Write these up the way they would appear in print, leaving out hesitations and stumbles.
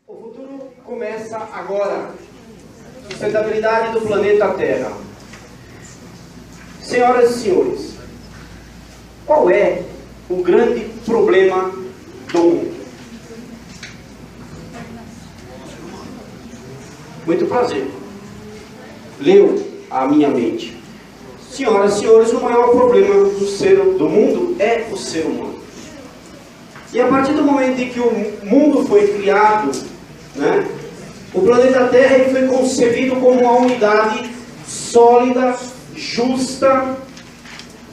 O futuro começa agora. Sustentabilidade do planeta Terra. Senhoras e senhores, qual é o grande problema do mundo? Muito prazer. Leu a minha mente. Senhoras e senhores, o maior problema do mundo é o ser humano. E a partir do momento em que o mundo foi criado, o planeta Terra ele foi concebido como uma unidade sólida, justa,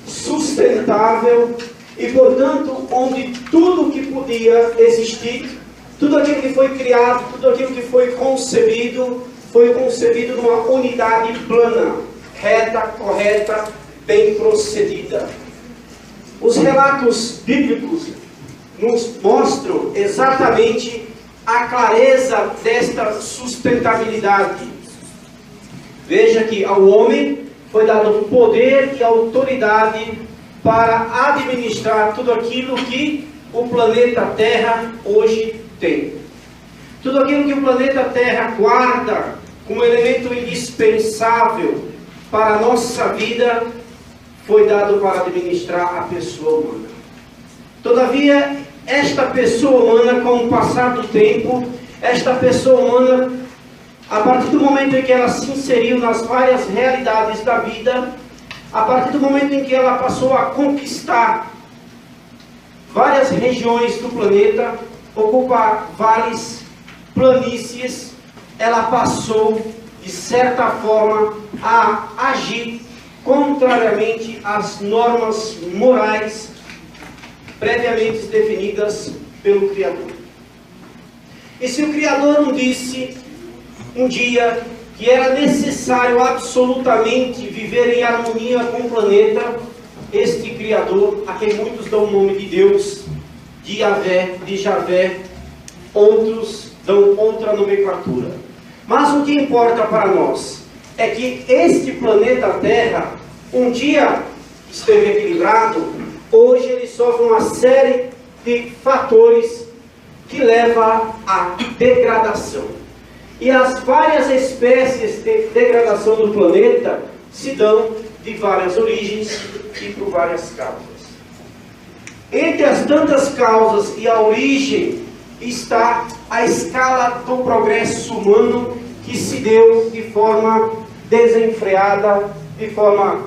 sustentável e, portanto, onde tudo que podia existir, tudo aquilo que foi criado, tudo aquilo que foi concebido numa unidade plana, reta, correta, bem procedida. Os relatos bíblicos nos mostram exatamente a clareza desta sustentabilidade. Veja que ao homem foi dado poder e autoridade para administrar tudo aquilo que o planeta Terra hoje tem. Tudo aquilo que o planeta Terra guarda como elemento indispensável para a nossa vida foi dado para administrar a pessoa humana. Todavia, esta pessoa humana, com o passar do tempo, esta pessoa humana, a partir do momento em que ela se inseriu nas várias realidades da vida, a partir do momento em que ela passou a conquistar várias regiões do planeta, ocupar vales, planícies, ela passou, de certa forma, a agir contrariamente às normas morais previamente definidas pelo Criador. E se o Criador não disse um dia que era necessário absolutamente viver em harmonia com o planeta, este Criador, a quem muitos dão o nome de Deus, de Yahvé, de Javé, outros dão outra nomenclatura. Mas o que importa para nós é que este planeta Terra um dia esteve equilibrado. Hoje ele sofre uma série de fatores que levam à degradação. E as várias espécies de degradação do planeta se dão de várias origens e por várias causas. Entre as tantas causas e a origem está a escala do progresso humano que se deu de forma desenfreada, de forma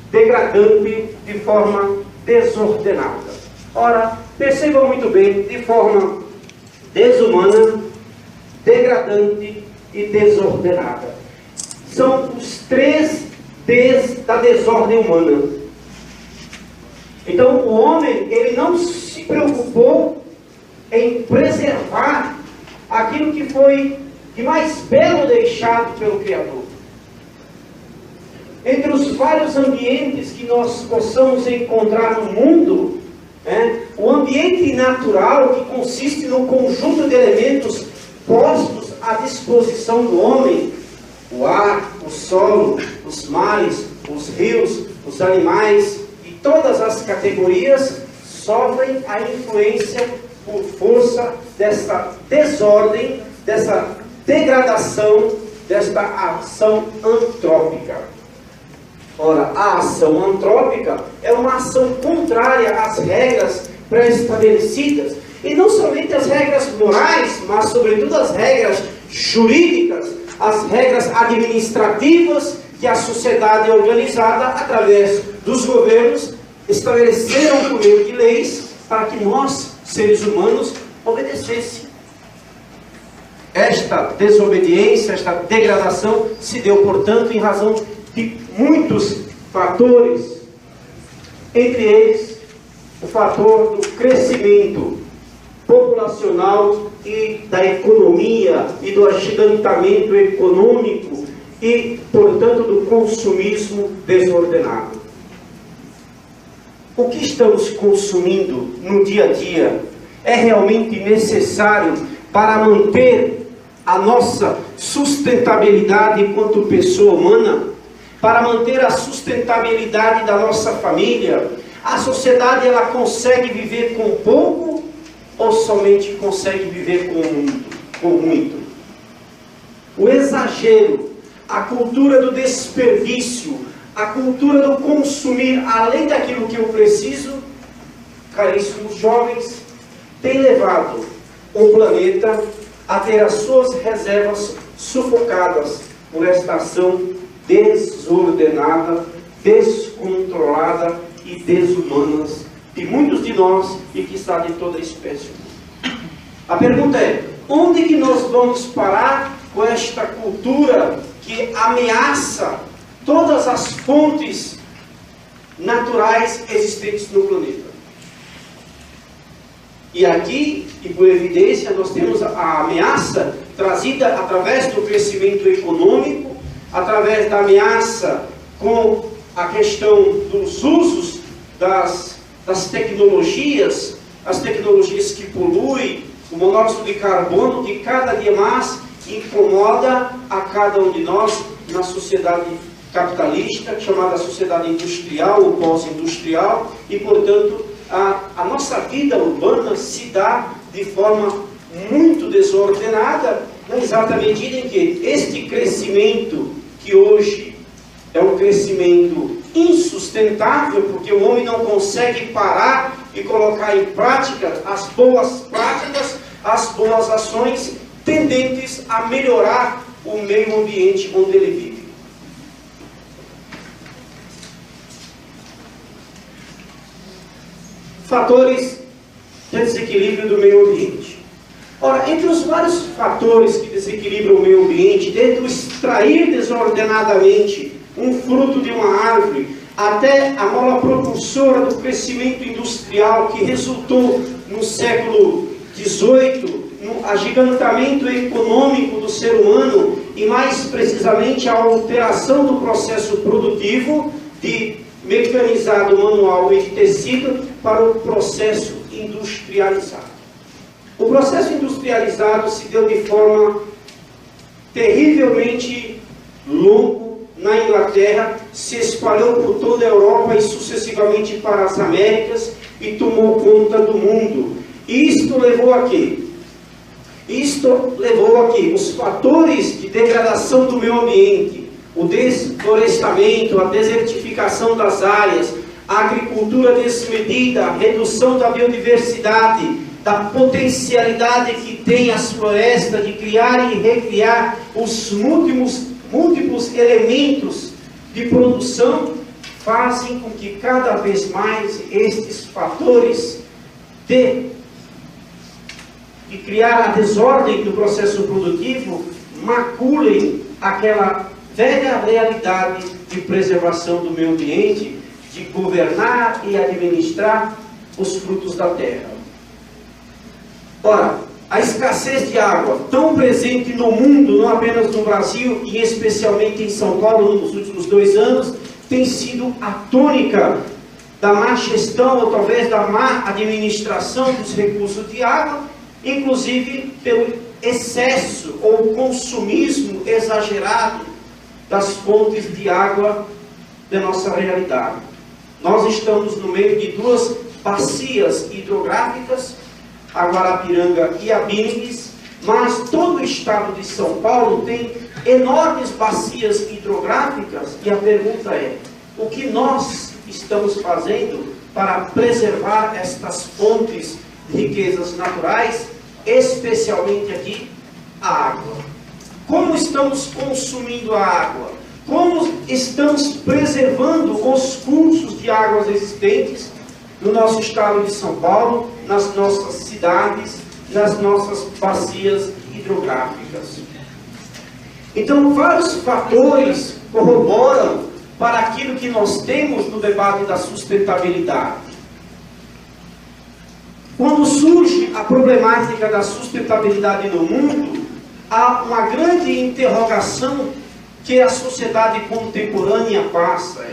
degradante, de forma desordenada. Ora, percebam muito bem, de forma desumana, degradante e desordenada. São os 3 Ds da desordem humana. Então, o homem, ele não se preocupou em preservar aquilo que foi de mais belo deixado pelo Criador. Entre os vários ambientes que nós possamos encontrar no mundo, o ambiente natural, que consiste no conjunto de elementos postos à disposição do homem, o ar, o solo, os mares, os rios, os animais e todas as categorias sofrem a influência por força dessa desordem, dessa degradação, desta ação antrópica. Ora, a ação antrópica é uma ação contrária às regras pré-estabelecidas, e não somente as regras morais, mas sobretudo as regras jurídicas, as regras administrativas que a sociedade organizada, através dos governos, estabeleceram por meio de leis para que nós, seres humanos, obedecêssemos. Esta desobediência, esta degradação se deu, portanto, em razão de muitos fatores, entre eles o fator do crescimento populacional e da economia e do agigantamento econômico e, portanto, do consumismo desordenado. O que estamos consumindo no dia a dia é realmente necessário para manter a nossa sustentabilidade enquanto pessoa humana? Para manter a sustentabilidade da nossa família? A sociedade, ela consegue viver com pouco ou somente consegue viver com o mundo? com muito. O exagero, a cultura do desperdício, a cultura do consumir além daquilo que eu preciso, caríssimos jovens, tem levado o planeta a ter as suas reservas sufocadas por esta ação desordenada, descontrolada e desumana de muitos de nós e que está de toda a espécie. A pergunta é, onde que nós vamos parar com esta cultura que ameaça todas as fontes naturais existentes no planeta? E aqui, e por evidência, nós temos a ameaça trazida através do crescimento econômico, através da ameaça com a questão dos usos das tecnologias, as tecnologias que poluem, o monóxido de carbono que cada dia mais incomoda a cada um de nós na sociedade capitalista, chamada sociedade industrial ou pós-industrial, e portanto a nossa vida urbana se dá de forma muito desordenada, na exata medida em que este crescimento, que hoje é um crescimento insustentável, porque o homem não consegue parar e colocar em prática as boas práticas, as boas ações tendentes a melhorar o meio ambiente onde ele vive. Fatores de desequilíbrio do meio ambiente. Ora, entre os vários fatores que desequilibram o meio ambiente, desde o extrair desordenadamente um fruto de uma árvore, até a mola propulsora do crescimento industrial que resultou no século XVIII, no agigantamento econômico do ser humano e mais precisamente a alteração do processo produtivo de mecanizado, manual e de tecido para o processo industrializado. O processo industrializado se deu de forma terrivelmente longo na Inglaterra, se espalhou por toda a Europa e sucessivamente para as Américas e tomou conta do mundo. E isto levou a quê? Os fatores de degradação do meio ambiente, o desflorestamento, a desertificação das áreas, a agricultura desmedida, a redução da biodiversidade, da potencialidade que tem as florestas de criar e recriar os múltiplos elementos de produção, fazem com que cada vez mais estes fatores de criar a desordem do processo produtivo maculem aquela velha realidade de preservação do meio ambiente, de governar e administrar os frutos da terra. Ora, a escassez de água, tão presente no mundo, não apenas no Brasil, e especialmente em São Paulo nos últimos 2 anos, tem sido a tônica da má gestão, ou talvez da má administração dos recursos de água, inclusive pelo excesso ou consumismo exagerado das fontes de água da nossa realidade. Nós estamos no meio de 2 bacias hidrográficas, a Guarapiranga e a Bíngues, mas todo o estado de São Paulo tem enormes bacias hidrográficas, e a pergunta é, o que nós estamos fazendo para preservar estas fontes de riquezas naturais, especialmente aqui, a água? Como estamos consumindo a água? Como estamos preservando os cursos de águas existentes no nosso estado de São Paulo, nas nossas cidades, nas nossas bacias hidrográficas? Então, vários fatores corroboram para aquilo que nós temos no debate da sustentabilidade. Quando surge a problemática da sustentabilidade no mundo, há uma grande interrogação que a sociedade contemporânea passa.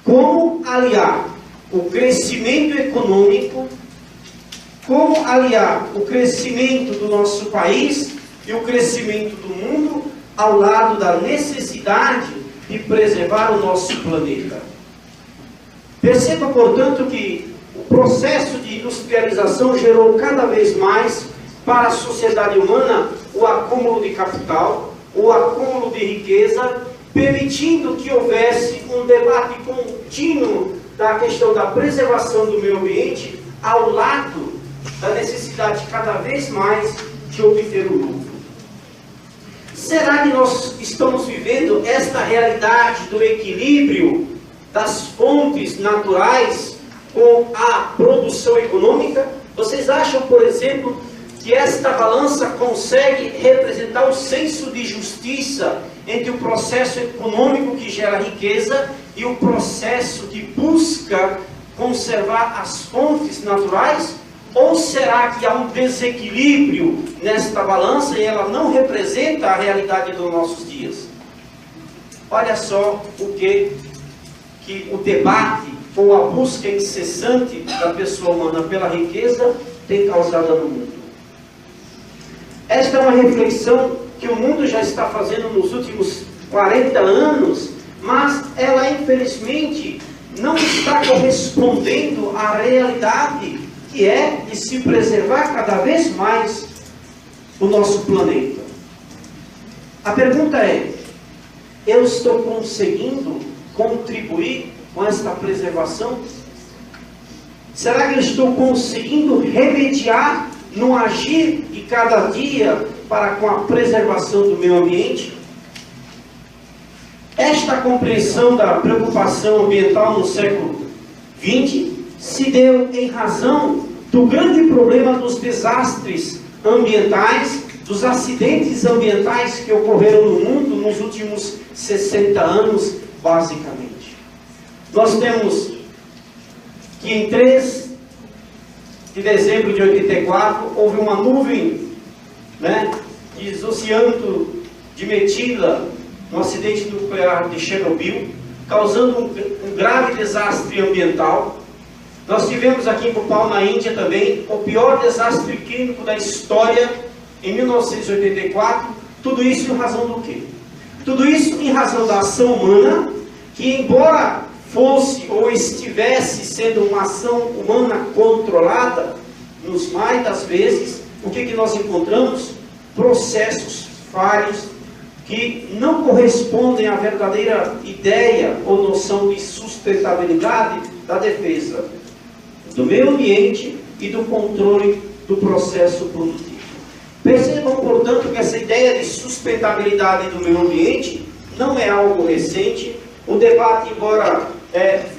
Como aliar o crescimento econômico, como aliar o crescimento do nosso país e o crescimento do mundo ao lado da necessidade de preservar o nosso planeta. Perceba, portanto, que o processo de industrialização gerou cada vez mais para a sociedade humana o acúmulo de capital, o acúmulo de riqueza, permitindo que houvesse um debate contínuo da questão da preservação do meio ambiente, ao lado da necessidade cada vez mais de obter o lucro. Será que nós estamos vivendo esta realidade do equilíbrio das fontes naturais com a produção econômica? Vocês acham, por exemplo, que esta balança consegue representar o senso de justiça entre o processo econômico que gera riqueza e o processo que busca conservar as fontes naturais? Ou será que há um desequilíbrio nesta balança e ela não representa a realidade dos nossos dias? Olha só o que o debate ou a busca incessante da pessoa humana pela riqueza tem causado no mundo. Esta é uma reflexão que o mundo já está fazendo nos últimos 40 anos, mas ela infelizmente não está correspondendo à realidade que é de se preservar cada vez mais o nosso planeta. A pergunta é: eu estou conseguindo contribuir com esta preservação? Será que eu estou conseguindo remediar no agir de cada dia para com a preservação do meio ambiente? Esta compreensão da preocupação ambiental no século XX se deu em razão do grande problema dos desastres ambientais, dos acidentes ambientais que ocorreram no mundo nos últimos 60 anos, basicamente. Nós temos que em 3 de dezembro de 84 houve uma nuvem de isocianato de metila no acidente nuclear de Chernobyl, causando um grave desastre ambiental. Nós tivemos aqui em Bhopal, na Índia também, o pior desastre químico da história em 1984. Tudo isso em razão do quê? Tudo isso em razão da ação humana, que embora fosse ou estivesse sendo uma ação humana controlada, nos mais das vezes, o que nós encontramos? Processos falhos que não correspondem à verdadeira ideia ou noção de sustentabilidade da defesa do meio ambiente e do controle do processo produtivo. Percebam, portanto, que essa ideia de sustentabilidade do meio ambiente não é algo recente. O debate, embora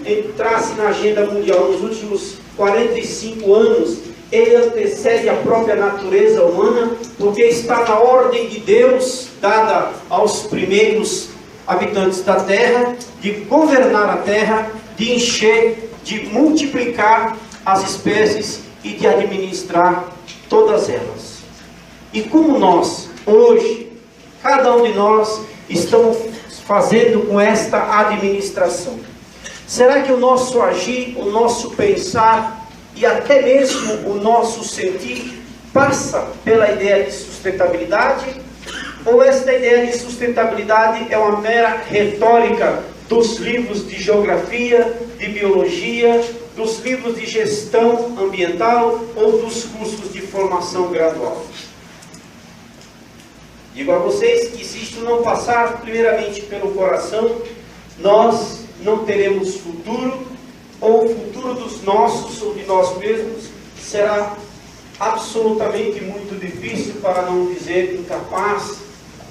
entrasse na agenda mundial nos últimos 45 anos, ele antecede a própria natureza humana, porque está na ordem de Deus, dada aos primeiros habitantes da Terra, de governar a Terra, de encher, de multiplicar as espécies e de administrar todas elas. E como nós, hoje, cada um de nós, estamos fazendo com esta administração? Será que o nosso agir, o nosso pensar e até mesmo o nosso sentir passa pela ideia de sustentabilidade? Ou esta ideia de sustentabilidade é uma mera retórica dos livros de geografia, de biologia, dos livros de gestão ambiental ou dos cursos de formação gradual? Digo a vocês que se isto não passar primeiramente pelo coração, nós não teremos futuro, ou o futuro dos nossos ou de nós mesmos será absolutamente muito difícil, para não dizer incapaz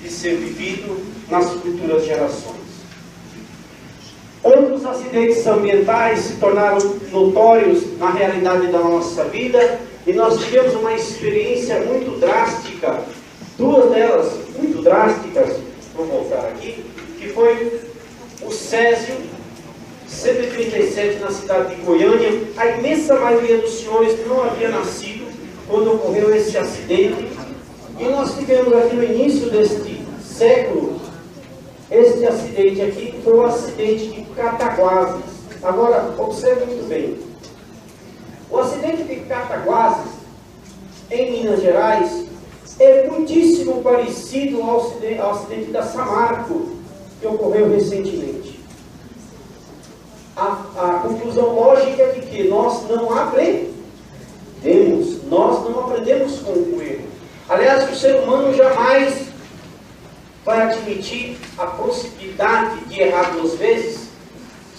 de ser vivido nas futuras gerações. Outros acidentes ambientais se tornaram notórios na realidade da nossa vida, e nós tivemos uma experiência muito drástica, duas delas muito drásticas, vou voltar aqui, que foi o Césio 137 na cidade de Goiânia. A imensa maioria dos senhores não havia nascido quando ocorreu esse acidente, e nós tivemos aqui no início deste século, este acidente aqui, que foi o acidente de Cataguases. Agora, observe muito bem. O acidente de Cataguases, em Minas Gerais, é muitíssimo parecido ao acidente da Samarco, que ocorreu recentemente. A conclusão lógica é de que nós não aprendemos Nós não aprendemos com o erro. Aliás, o ser humano jamais vai admitir a possibilidade de errar 2 vezes,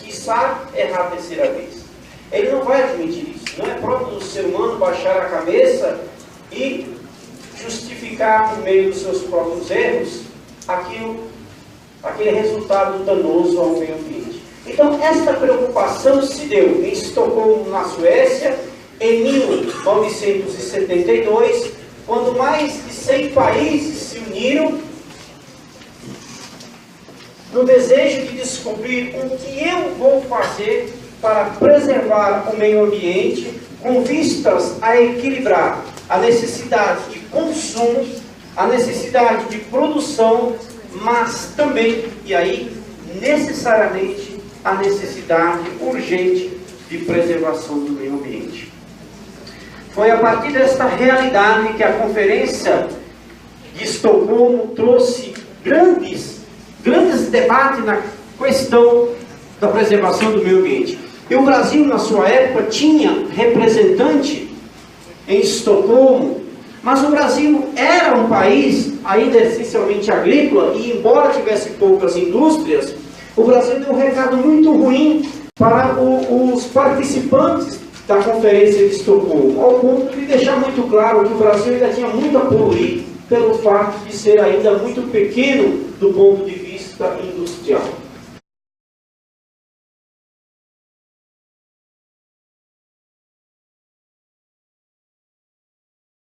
quiçá errar a 3ª vez. Ele não vai admitir isso. Não é próprio do ser humano baixar a cabeça e justificar por meio dos seus próprios erros aquele resultado danoso ao meio ambiente. Então, esta preocupação se deu em Estocolmo, na Suécia, em 1972, quando mais de 100 países se uniram no desejo de descobrir o que eu vou fazer para preservar o meio ambiente, com vistas a equilibrar a necessidade de consumo, a necessidade de produção, mas também, e aí, necessariamente, a necessidade urgente de preservação do meio ambiente. Foi a partir desta realidade que a Conferência de Estocolmo trouxe grandes debates na questão da preservação do meio ambiente. E o Brasil, na sua época, tinha representante em Estocolmo, mas o Brasil era um país ainda essencialmente agrícola, e embora tivesse poucas indústrias, o Brasil deu um recado muito ruim para os participantes da Conferência de Estocolmo, ao ponto de deixar muito claro que o Brasil ainda tinha muito a poluir pelo fato de ser ainda muito pequeno do ponto de vista industrial.